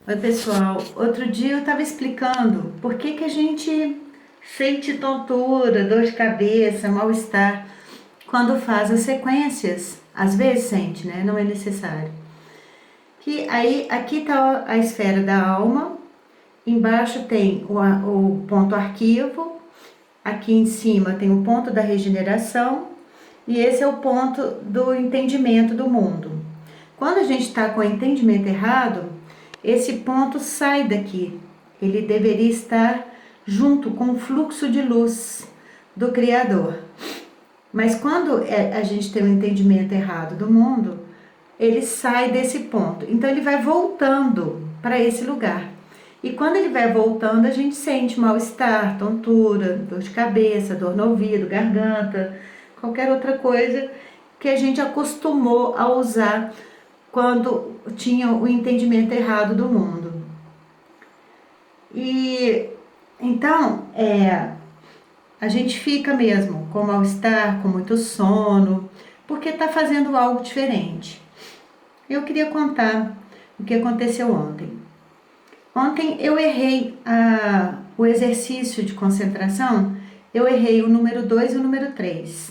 Oi, pessoal. Outro dia eu estava explicando por que que a gente sente tontura, dor de cabeça, mal-estar quando faz as sequências. Às vezes sente, né? Não é necessário. Que aí aqui está a esfera da alma, embaixo tem o ponto arquivo, aqui em cima tem o ponto da regeneração e esse é o ponto do entendimento do mundo. Quando a gente está com o entendimento errado, esse ponto sai daqui. Ele deveria estar junto com o fluxo de luz do Criador. Mas quando a gente tem um entendimento errado do mundo, ele sai desse ponto. Então ele vai voltando para esse lugar. E quando ele vai voltando, a gente sente mal-estar, tontura, dor de cabeça, dor no ouvido, garganta, qualquer outra coisa que a gente acostumou a usar quando tinha o entendimento errado do mundo. E então, a gente fica mesmo com mal-estar, com muito sono, porque está fazendo algo diferente. Eu queria contar o que aconteceu ontem. Ontem eu errei o exercício de concentração, eu errei o número 2 e o número 3.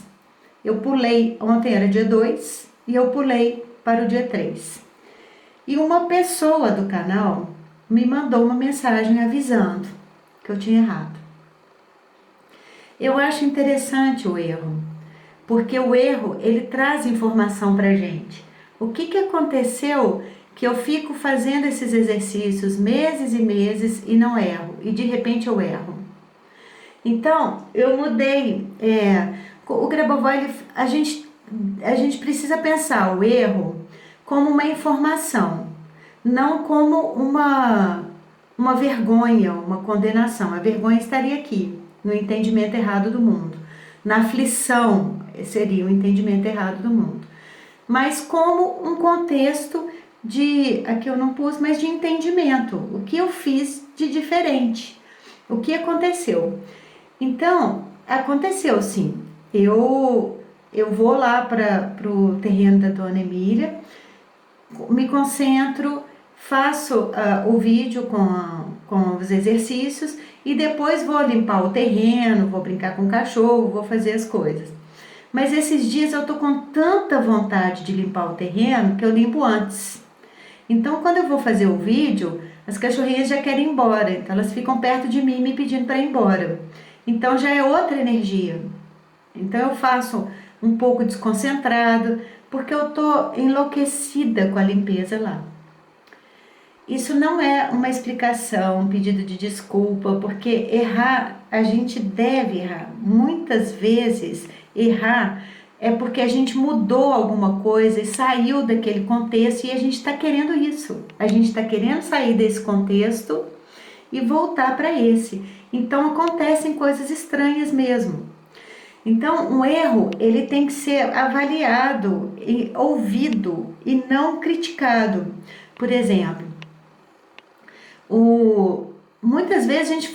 Eu pulei, ontem era dia 2 e eu pulei para o dia 3. E uma pessoa do canal me mandou uma mensagem avisando que eu tinha errado. Eu acho interessante o erro, porque o erro ele traz informação para gente. O que aconteceu que eu fico fazendo esses exercícios meses e meses e não erro, e de repente eu erro? Então, eu mudei. O Grabovoi, a gente precisa pensar o erro como uma informação, não como uma vergonha, uma condenação. A vergonha estaria aqui, no entendimento errado do mundo. Na aflição seria o entendimento errado do mundo. Mas como um contexto de, aqui eu não pus, mas de entendimento. O que eu fiz de diferente? O que aconteceu? Então, aconteceu sim. Eu vou lá para o terreno da Dona Emília, me concentro, faço o vídeo com os exercícios e depois vou limpar o terreno, vou brincar com o cachorro, vou fazer as coisas. Mas esses dias eu tô com tanta vontade de limpar o terreno que eu limpo antes. Então, quando eu vou fazer o vídeo, as cachorrinhas já querem ir embora, então elas ficam perto de mim me pedindo para ir embora. Então já é outra energia. Então eu faço um pouco desconcentrado, porque eu tô enlouquecida com a limpeza lá. Isso não é uma explicação, um pedido de desculpa, porque errar, a gente deve errar. Muitas vezes, errar é porque a gente mudou alguma coisa e saiu daquele contexto e a gente está querendo isso. A gente está querendo sair desse contexto e voltar para esse. Então acontecem coisas estranhas mesmo. Então, um erro, ele tem que ser avaliado e ouvido e não criticado. Por exemplo, muitas vezes a gente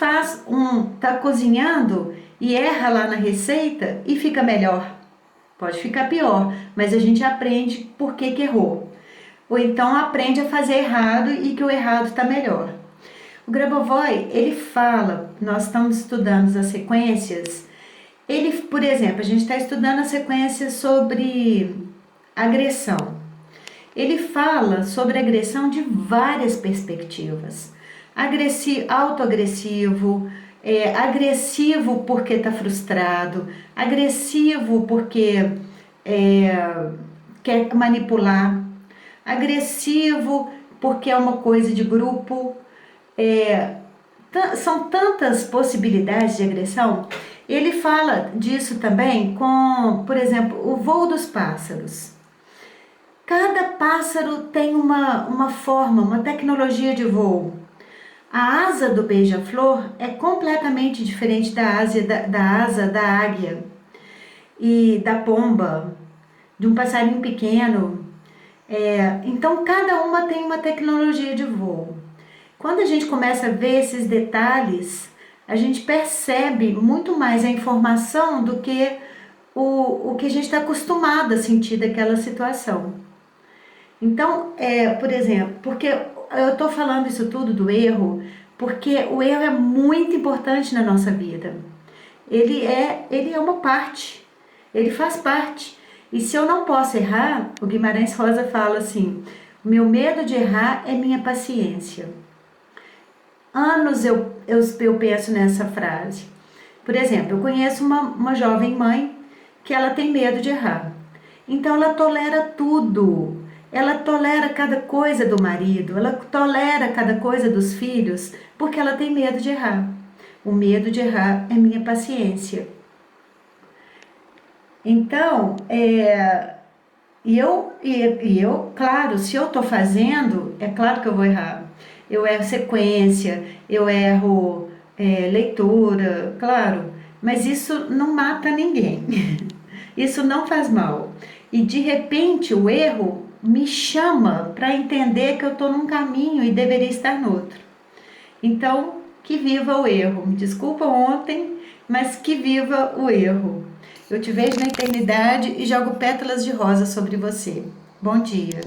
tá cozinhando e erra lá na receita e fica melhor. Pode ficar pior, mas a gente aprende por que errou. Ou então aprende a fazer errado e que o errado está melhor. O Grabovoi, ele fala, nós estamos estudando as sequências. Ele, por exemplo, a gente está estudando a sequência sobre agressão. Ele fala sobre agressão de várias perspectivas. Autoagressivo, agressivo porque está frustrado, agressivo porque quer manipular, agressivo porque é uma coisa de grupo. São tantas possibilidades de agressão. Ele fala disso também com, por exemplo, o voo dos pássaros. Cada pássaro tem uma forma, uma tecnologia de voo. A asa do beija-flor é completamente diferente da asa da águia e da pomba, de um passarinho pequeno. Então, cada uma tem uma tecnologia de voo. Quando a gente começa a ver esses detalhes, a gente percebe muito mais a informação do que o que a gente está acostumado a sentir daquela situação. Então, por exemplo, porque eu tô falando isso tudo do erro, porque o erro é muito importante na nossa vida. Ele é uma parte, ele faz parte. E se eu não posso errar, o Guimarães Rosa fala assim: meu medo de errar é minha paciência. Anos eu penso nessa frase. Por exemplo, eu conheço uma jovem mãe que ela tem medo de errar. Então ela tolera tudo. Ela tolera cada coisa do marido, ela tolera cada coisa dos filhos, porque ela tem medo de errar. O medo de errar é minha paciência. Então, claro, se eu estou fazendo, é claro que eu vou errar. Eu erro sequência, eu erro leitura, claro, mas isso não mata ninguém. Isso não faz mal. E de repente o erro me chama para entender que eu estou num caminho e deveria estar no outro. Então, que viva o erro. Me desculpa ontem, mas que viva o erro. Eu te vejo na eternidade e jogo pétalas de rosa sobre você. Bom dia.